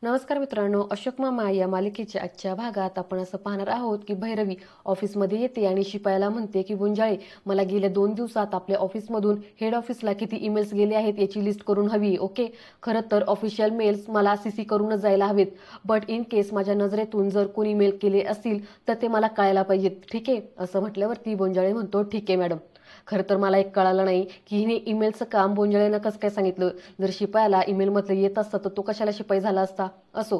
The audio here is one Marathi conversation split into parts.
नमस्कार मित्रांनो, अशोक मामा या मालिकेच्या आजच्या भागात आपण असं पाहणार आहोत की भैरवी ऑफिसमध्ये येते आणि शिपायाला म्हणते की गुंजाळे, मला गेल्या 2 दिवसात आपल्या ऑफिसमधून हेड ऑफिसला किती ईमेल्स गेले आहेत याची लिस्ट करून हवी. ओके, खरं तर ऑफिशियल मेल्स मला सीसी करूनच जायला हवेत, बट इन केस माझ्या नजरेतून जर कोणी मेल केले असतील तर ते मला कळायला पाहिजेत. ठीक आहे, असं म्हटल्यावरती बोंजाळे म्हणतो ठीक आहे मॅडम. खरं तर मला एक कळालं नाही की हिने ईमेलचं काम बोंजाळेनं कसं काय सांगितलं. जर शिपायाला ईमेलमधलं येत असतं तर तो कशाला शिपाई झाला असता. असो,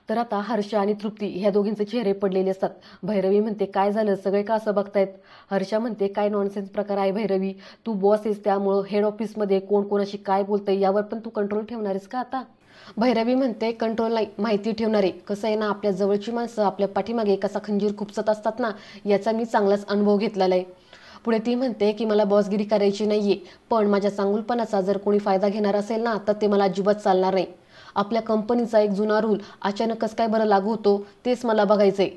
तर आता हर्ष आणि तृप्ती ह्या दोघींचे चेहरे पडलेले असतात. भैरवी म्हणते काय झालं, सगळे का असं बघतायत. हर्षा म्हणते काय नॉनसेन्स प्रकार आहे भैरवी, तू बॉस आहेस त्यामुळं हेड ऑफिसमध्ये कोण कोणाशी काय बोलतंय यावर पण तू कंट्रोल ठेवणार आहेस का आता. भैरवी म्हणते कंट्रोल नाही, माहिती ठेवणारे. कसं आहे ना, आपल्या जवळची माणसं आपल्या पाठीमागे कसा खंजीर खुपसत असतात ना, याचा मी चांगलाच अनुभव घेतलेला आहे. पुढे ती म्हणते की मला बॉसगिरी करायची नाहीये, पण माझ्या चांगुलपणाचा जर कोणी फायदा घेणार असेल ना तर ते मला अजिबात चालणार नाही. आपल्या कंपनीचा एक जुना रूल अचानक कसं काय बरं लागू होतो तेच मला बघायचंय.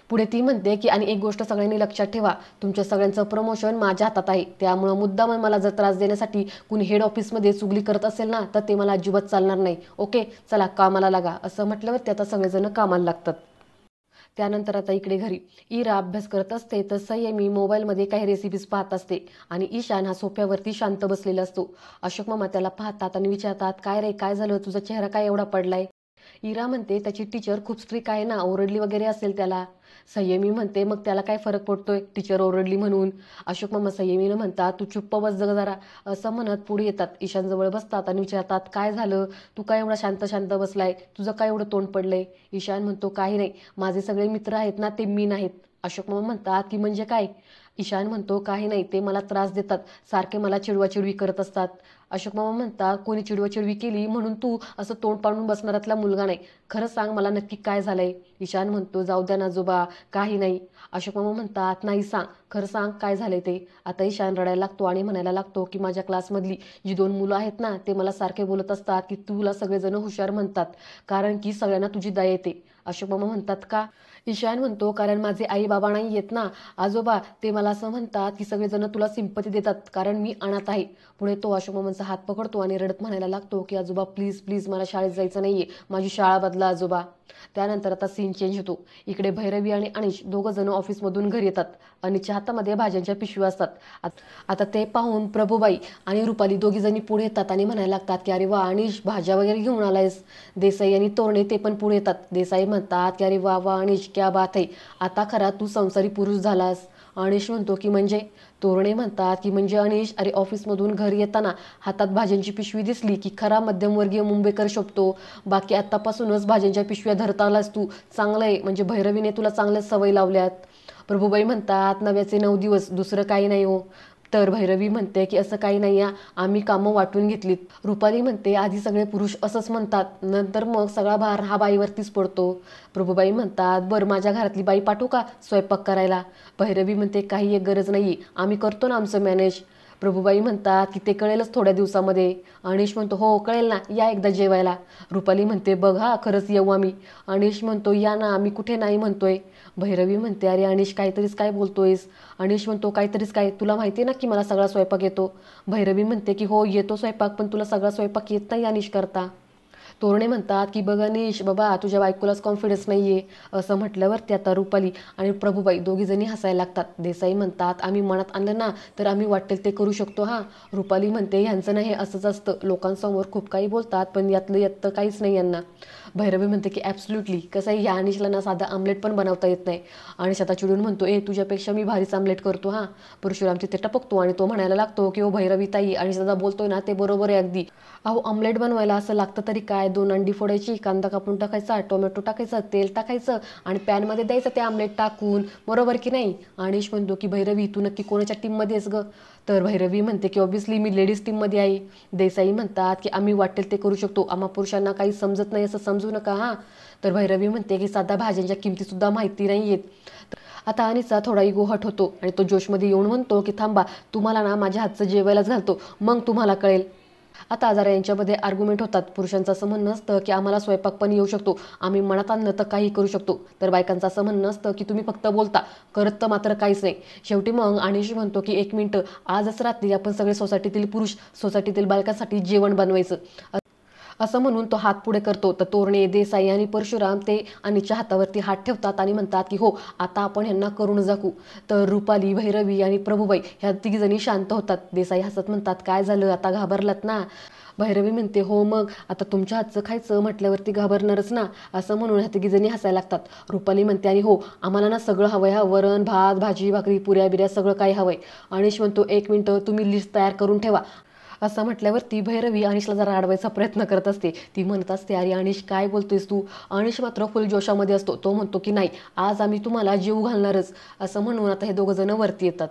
पुढे ती म्हणते की आणि एक गोष्ट सगळ्यांनी लक्षात ठेवा, तुमच्या सगळ्यांचं प्रमोशन माझ्या हातात आहे, त्यामुळं मुद्दाम मला जर त्रास देण्यासाठी कुणी हेड ऑफिसमध्ये चुगली करत असेल ना तर ते मला अजिबात चालणार नाही. ओके, चला कामाला लागा. असं म्हटल्यावर ते आता सगळेजण कामाला लागतात. त्यानंतर आता इकडे घरी इरा अभ्यास करत असते तर संयमी मोबाईलमध्ये काही रेसिपीज पाहत असते आणि ईशान हा सोफ्यावरती शांत बसलेला असतो. अशोक मामा त्याला पाहतात आणि विचारतात काय रे, काय झालं, तुझा चेहरा काय एवढा पडलाय. इरा म्हणते त्याची टीचर खूप स्ट्रिक आहे ना, ओरडली वगैरे असेल त्याला. संयमी म्हणते मग त्याला काय फरक पडतोय टीचर ओरडली म्हणून. अशोक मामा संयमीला म्हणतात तू चुप्प बस जग जरा. असं म्हणत पुढे येतात, ईशान जवळ बसतात आणि विचारतात काय झालं, तू काय एवढा शांत शांत बसलाय, तुझं काय एवढं तोंड पडलंय. ईशान म्हणतो काही नाही, माझे सगळे मित्र आहेत ना ते मी नाहीत. अशोक मामा म्हणतात की म्हणजे काय. ईशान म्हणतो काही नाही, ते मला त्रास देतात, सारखे मला चिडवाचिडवी करत असतात. अशोक मामा म्हणतात कोणी चिडवाचिडवी केली म्हणून तू असं तोंड पाडून बसणाऱ्यातला मुलगा नाही, खरं सांग मला नक्की काय झालंय. ईशान म्हणतो जाऊ द्या ना आजोबा, काही नाही. अशोक मामा म्हणतात नाही सांग, खरं सांग काय झालंय ते. आता ईशान रडायला लागतो आणि म्हणायला लागतो की माझ्या क्लासमधली जी 2 मुलं आहेत ना ते मला सारखे बोलत असतात की तुला सगळेजण हुशार म्हणतात कारण की सगळ्यांना तुझी दया येते. अशोक मामा म्हणतात का. ईशान म्हणतो कारण माझे आई बाबा नाही येत ना आजोबा, ते मला असं म्हणतात की सगळेजण तुला सिंपती देतात कारण मी अनाथ आहे. पुढे तो अशोक मामांचा हात पकडतो आणि रडत म्हणायला लागतो की आजोबा प्लीज प्लीज मला शाळेत जायचं नाहीये, माझी शाळा बदला आजोबा. त्यानंतर आता सीन चेंज होतो. इकडे भैरवी आणि अनिश दोघं जण ऑफिसमधून घरी येतात. अनिशच्या हातामध्ये भाज्यांच्या पिशव्या असतात. आता ते पाहून प्रभूबाई आणि रुपाली दोघी जणी पुढे येतात आणि म्हणायला लागतात की अरे वा अनिश, भाज्या वगैरे घेऊन आलायस. देसाई आणि तोरणे ते पण पुढे येतात. देसाई म्हणतात की अरे वा वा अनिश, क्या बात आहे, आता खरा तू संसारी पुरुष झालास. अनिश म्हणतो की म्हणजे. तोरणे म्हणतात की म्हणजे अनिश, अरे ऑफिसमधून घरी येताना हातात भाज्यांची पिशवी दिसली की खरा मध्यमवर्गीय मुंबईकर शोभतो. बाकी आतापासूनच भाज्यांच्या पिशव्या धरता आलास तू, चांगलं आहे, म्हणजे भैरवीने तुला चांगल्याच सवय लावल्यात. प्रभूबाई म्हणतात नव्याचे 9 दिवस, दुसरं काही नाही हो. तर भैरवी म्हणते की असं काही नाही, आम्ही कामं वाटून घेतलीत. रुपाली म्हणते आधी सगळे पुरुष असंच म्हणतात, नंतर मग सगळा भार हा बाईवरतीच पडतो. प्रभूबाई म्हणतात बरं माझ्या घरातली बाई पाठवू का स्वयंपाक करायला. भैरवी म्हणते काही एक गरज नाही, आम्ही करतो ना आमचं मॅनेज. प्रभूबाई म्हणतात की ते कळेलच थोड्या दिवसामध्ये. अनिश म्हणतो हो कळेल ना, या एकदा जेवायला. रुपाली म्हणते बघ हा खरंच येऊ आम्ही. अनिश म्हणतो या ना, आम्ही कुठे नाही म्हणतोय. भैरवी म्हणते अरे अनिश काहीतरीच काय बोलतोयस. अनिश म्हणतो काहीतरीच काय, तुला माहिती ना की मला सगळा स्वयंपाक येतो. भैरवी म्हणते की हो येतो स्वयंपाक, पण तुला सगळा स्वयंपाक येत नाही अनिश करता. तोरणे म्हणतात की बघ अनिश बाबा, तुझ्या बायकोलाच कॉन्फिडन्स नाहीये. असं म्हटल्यावरती आता रुपाली आणि प्रभूबाई दोघी जणी हसायला लागतात. देसाई म्हणतात आम्ही मनात आणलं ना तर आम्ही वाटेल ते करू शकतो हा. रुपाली म्हणते ह्यांचं नाही असंच असतं, लोकांसमोर खूप काही बोलतात पण यातलं येतं काहीच नाही यांना. भैरवी म्हणते की ॲब्सल्युटली, कसं आहे ह्या अनिशला ना साधा आमलेट पण बनवता येत नाही. अनिश आता चिडून म्हणतो तुझ्यापेक्षा मी भारीच आमलेट करतो हा. परशुराम तिथे टपकतो आणि तो म्हणायला लागतो की ओ भैरवी ताई, अनिश दादा बोलतोय ना ते बरोबर आहे अगदी. अहो ऑमलेट बनवायला असं लागतं तरी काय, 2 अंडी फोडायची, कांदा कापून टाकायचा, टोमॅटो टाकायचं, तेल टाकायचं आणि पॅनमध्ये द्यायचं ते आमलेट टाकून, बरोबर की नाही. अनिश म्हणतो की भैरवी तू नक्की कोणाच्या टीममध्ये आहेस ग. तर भैरवी म्हणते की ऑब्व्हियसली मी लेडीज टीममध्ये आहे. देसाई म्हणतात की आम्ही वाटेल ते करू शकतो, आम्हा पुरुषांना काही समजत नाही असं समजू नका हा. तर भैरवी म्हणते की साध्या भाज्यांच्या किमतीसुद्धा माहिती नाही आहेत. आता अनिसचा थोडा इगो हट होतो आणि तो जोशमध्ये येऊन म्हणतो की थांबा, तुम्हाला ना माझ्या हातचं जेवायलाच घालतो मग तुम्हाला कळेल. आता जरा यांच्यामध्ये आर्ग्युमेंट होतात. पुरुषांचं असं म्हणणं असतं की आम्हाला स्वयंपाक पण येऊ शकतो, आम्ही मनात आणलं तर काही करू शकतो. तर बायकांचं असं म्हणणं असतं की तुम्ही फक्त बोलता, करत तर मात्र काहीच नाही. शेवटी मग अनिश म्हणतो की 1 मिनिट, आजच रात्री आपण सगळे सोसायटीतील पुरुष सोसायटीतील बायकांसाठी जेवण बनवायचं. असं म्हणून तो हात पुढे करतो. तर तोरणे, देसाई आणि परशुराम ते अनिशच्या हातावरती हात ठेवतात आणि म्हणतात की हो, आता आपण ह्यांना करून जाकू. तर रुपाली, भैरवी आणि प्रभूबाई ह्या तिघीजणी शांत होतात. देसाई हसत म्हणतात, काय झालं, आता घाबरलात ना? भैरवी म्हणते, हो मग आता तुमच्या हातचं खायचं म्हटल्यावरती घाबरणारच ना. असं म्हणून ह्या तिघीजणी हसायला लागतात. रुपाली म्हणते, आणि हो, आम्हाला ना सगळं हवंय, हा वरण भात भाजी भाकरी पुऱ्या बिऱ्या सगळं काही हवंय. अनिश म्हणतो, 1 मिनिट, तुम्ही लिस्ट तयार करून ठेवा. असं म्हटल्यावरती भैरवी अनिशला जरा अडवायचा प्रयत्न करत असते. ती म्हणत असते, अरे अनिश, काय बोलतोयस तू? अनिश मात्र फुल जोशामध्ये असतो. तो म्हणतो की नाही, आज आम्ही तुम्हाला जीव घालणारच. असं म्हणून आता हे दोघं जण वरती येतात.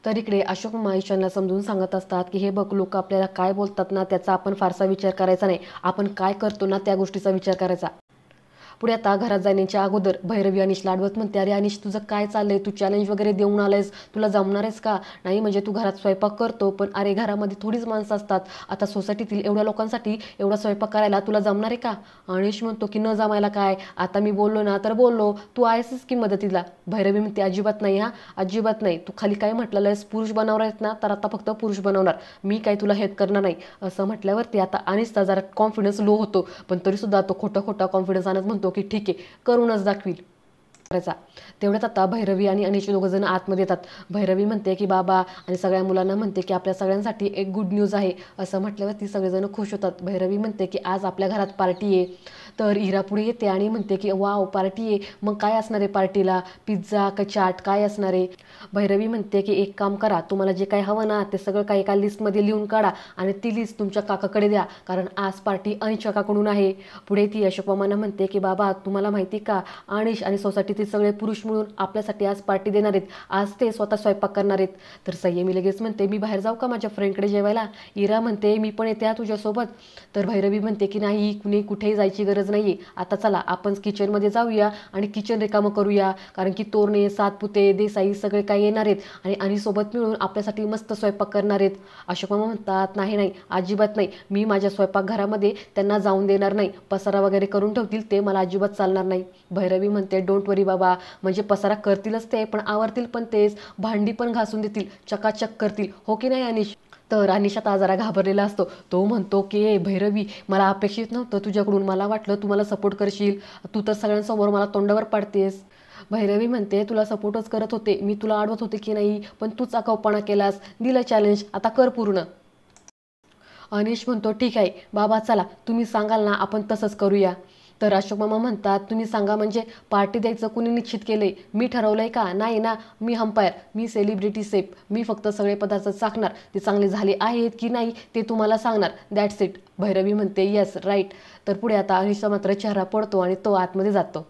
तर इकडे अशोक मामा ईशानला समजून सांगत असतात की हे बघ, लोक आपल्याला काय बोलतात ना त्याचा आपण फारसा विचार करायचा नाही, आपण काय करतो ना त्या गोष्टीचा विचार करायचा. पुढे आता घरात जाण्याच्या अगोदर भैरवी अनिशला आडवत म्हणते, अरे अनिश, तुझं काय चाललंय? तू चॅलेंज वगैरे देऊन आलायस, तुला जमणार आहेस का? नाही म्हणजे तू घरात स्वयंपाक करतो, पण अरे घरामध्ये थोडीच माणसं असतात. आता सोसायटीतील एवढ्या लोकांसाठी एवढा स्वयंपाक करायला तुला जमणार आहे का? अनिश म्हणतो की न जमायला काय, आता मी बोललो ना तर बोललो, तू आहेसच की मदतीला. भैरवी म्हणते, अजिबात नाही, हा अजिबात नाही. तू खाली काय म्हटलेलं आहेस, पुरुष बनवणार आहेत ना, तर आता फक्त पुरुष बनवणार, मी काय तुला हेल्प करणार नाही. असं म्हटल्यावरती आता अनिशचा जरा कॉन्फिडन्स लो होतो, पण तरीसुद्धा तो खोटा खोटा कॉन्फिडन्स आणत म्हणतो की ठीक आहे, करूनच दाखवील करायचा. तेवढ्यात आता भैरवी आणि अनिश दोघं जण आतमध्ये येतात. भैरवी म्हणते की बाबा, आणि सगळ्या मुलांना म्हणते की आपल्या सगळ्यांसाठी एक गुड न्यूज आहे. असं म्हटल्यावर ती सगळेजण खुश होतात. भैरवी म्हणते की आज आपल्या घरात पार्टी आहे. तर इरा पुढे येते आणि म्हणते की वाव, पार्टी आहे, मग काय असणार आहे पार्टीला? पिझ्झा का चाट काय असणार आहे? भैरवी म्हणते की एक काम करा, तुम्हाला जे काही हवं ना ते सगळं काही एका लिस्टमध्ये लिहून काढा आणि ती लिस्ट तुमच्या काकाकडे द्या, कारण आज पार्टी अनिश काकाकडून आहे. पुढे ती अशोक मामांना म्हणते की बाबा, तुम्हाला माहिती का, अनिश आणि सोसायटीतील सगळे पुरुष मिळून आपल्यासाठी आज पार्टी देणार आहेत, आज ते स्वतः स्वयंपाक करणार आहेत. तर संयमी लगेच म्हणते, मी बाहेर जाऊ का माझ्या फ्रेंडकडे जेवायला? इरा म्हणते, मी पण येते तुझ्यासोबत. तर भैरवी म्हणते की नाही, कुणी कुठेही जायची गरज नाही, आता चला आपण किचनमध्ये जाऊया आणि किचन रिकामं करूया, कारण की तोरणे, सातपुते, देसाई सगळे काही येणार आहेत आणि अनिशसोबत मिळून आपल्यासाठी मस्त स्वयंपाक करणार आहेत. अशोक मामा म्हणतात, नाही नाही, अजिबात नाही, मी माझ्या स्वयंपाकघरामध्ये त्यांना जाऊन देणार नाही. पसारा वगैरे करून ठेवतील ते मला अजिबात चालणार नाही. भैरवी म्हणते, डोंट वरी बाबा, म्हणजे पसारा करतीलच ते, पण आवरतील पण तेच, भांडी पण घासून देतील, चकाचक करतील, हो की नाही अनिश? तर अनिश आता जरा घाबरलेला असतो. तो म्हणतो की भैरवी, मला अपेक्षित नव्हतं तुझ्याकडून, मला वाटलं तू मला सपोर्ट करशील, तू तर सगळ्यांसमोर मला तोंडावर पाडतेस. भैरवी म्हणते, तुला सपोर्टच करत होते मी, तुला अडवत होते की नाही, पण तूच आगाऊपणा केलास, दिलं चॅलेंज, आता कर पूर्ण. अनिश म्हणतो, ठीक आहे बाबा, चला तुम्ही सांगाल ना आपण तसंच करूया. तर अशोक मामा म्हणतात, तुम्ही सांगा म्हणजे पार्टी द्यायचं कुणी निश्चित केलंय? मी ठरवलंय का? नाही ना, मी अंपायर, मी सेलिब्रिटी सेफ, मी फक्त सगळे पदार्थ चाखणार, ते चांगले झाले आहेत की नाही ते तुम्हाला सांगणार, दॅट्स इट. भैरवी म्हणते, येस राईट. तर पुढे आता अनिशचा मात्र चेहरा पडतो आणि तो आतमध्ये जातो.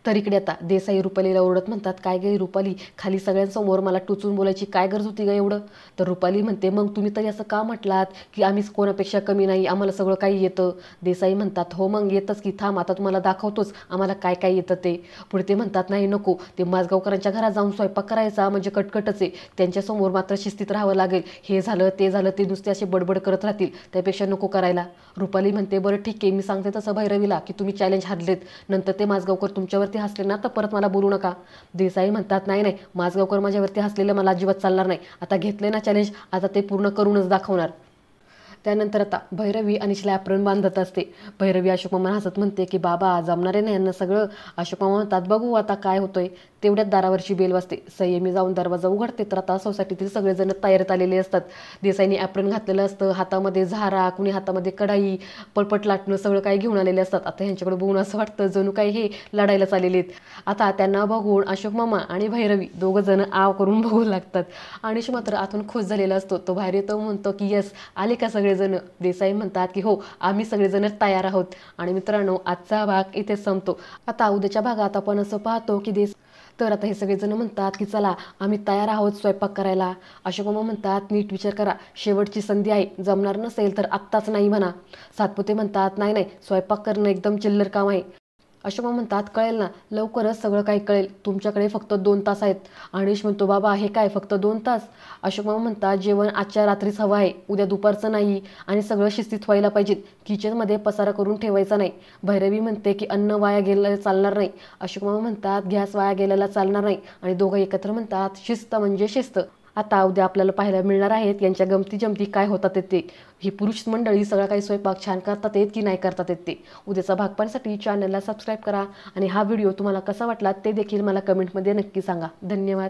तर इकडे आता देसाई रुपालीला ओरडत म्हणतात, काय गे रुपाली, खाली सगळ्यांसमोर मला टोचून बोलायची काय गरज होती ग एवढं? तर रुपाली म्हणते, मग तुम्ही तरी असं का म्हटलात की आम्ही कोणापेक्षा कमी नाही, आम्हाला सगळं काही येतं? देसाई म्हणतात, हो मग येतच की, थांब आता तुम्हाला दाखवतोच आम्हाला काय काय येतं ते. पुढे ते म्हणतात, नाही नको, ते माझगावकरांच्या घरात जाऊन स्वयंपाक करायचा म्हणजे कटकटच आहे, त्यांच्यासमोर मात्र शिस्तीत राहावं लागेल, हे झालं ते झालं, ते नुसते असे बडबड करत राहतील, त्यापेक्षा नको करायला. रुपाली म्हणते, बरं ठीक आहे, मी सांगते तसं भैरवीला की तुम्ही चॅलेंज हारलेत, नंतर ते माझगावकर तुमच्यावरती हसले ना तर परत मला बोलू नका. देसाई म्हणतात, नाही नाही, माझगावकर माझ्यावरती हसलेलं मला अजिबात चालणार नाही, आता घेतले ना चॅलेंज, आता ते पूर्ण करूनच दाखवणार. त्यानंतर आता भैरवी अनिशला ॲप्रन बांधत असते. भैरवी अशोक मामा हसत म्हणते की बाबा, जमणार आहे ना यांना सगळं? अशोक मामा म्हणतात, बघू आता काय होतंय. तेवढ्यात दारावरची बेल वाजते. संयमी जाऊन दरवाजा उघडते तर आता सोसायटीतील सगळेजण तयारीत आलेले असतात. देसाईने ॲप्रन घातलेलं असतं, हातामध्ये झारा, कुणी हातामध्ये कढाई, पळपट लाटणं सगळं काही घेऊन आलेले असतात. आता ह्यांच्याकडे बघून असं वाटतं जणू काही हे लढायलाच आलेले आहेत. आता त्यांना बघून अशोक मामा आणि भैरवी दोघं जण आव करून बघू लागतात. अनिश मात्र आतून खुश झालेला असतो. तो बाहेर येतो, म्हणतो की यस, आले का सगळेजण? देसाई म्हणतात की हो, आम्ही सगळेजण तयार आहोत. आणि मित्रांनो, आजचा भाग इथेच संपतो. आता उद्याच्या भागात आपण असं पाहतो की तर आता हे सगळेजण म्हणतात की चला आम्ही तयार आहोत स्वयंपाक करायला. अशोक मामा म्हणतात, नीट विचार करा, शेवटची संधी आहे, जमणार नसेल तर आत्ताच नाही म्हणा. सातपुते म्हणतात, नाही नाही, स्वयंपाक करणं एकदम चिल्लर काम आहे. अशोक मामा म्हणतात, कळेल ना, लवकरच सगळं काही कळेल, तुमच्याकडे फक्त 2 तास आहेत. अनिश म्हणतो, बाबा हे काय फक्त 2 तास? अशोक मामा म्हणतात, जेवण आजच्या रात्रीच हवं आहे, उद्या दुपारचं नाही, आणि सगळं शिस्तीत व्हायला पाहिजेत, किचनमध्ये पसारा करून ठेवायचा नाही. भैरवी म्हणते की अन्न वाया गेलेलं चालणार नाही. अशोक मामा म्हणतात, गॅस वाया गेलेला चालणार नाही. आणि दोघं एकत्र म्हणतात, शिस्त म्हणजे शिस्त. आता उद्या आपल्याला पाहायला मिळणार आहेत यांच्या गमती जमती काय होतात ते. ही पुरुष मंडळी सगळा काही स्वयंपाक छान करतात येत की नाही करतात येत ते. उद्याचा भाग पाहण्यासाठी चॅनलला सबस्क्राईब करा आणि हा व्हिडिओ तुम्हाला कसा वाटला ते देखील मला कमेंटमध्ये नक्की सांगा. धन्यवाद.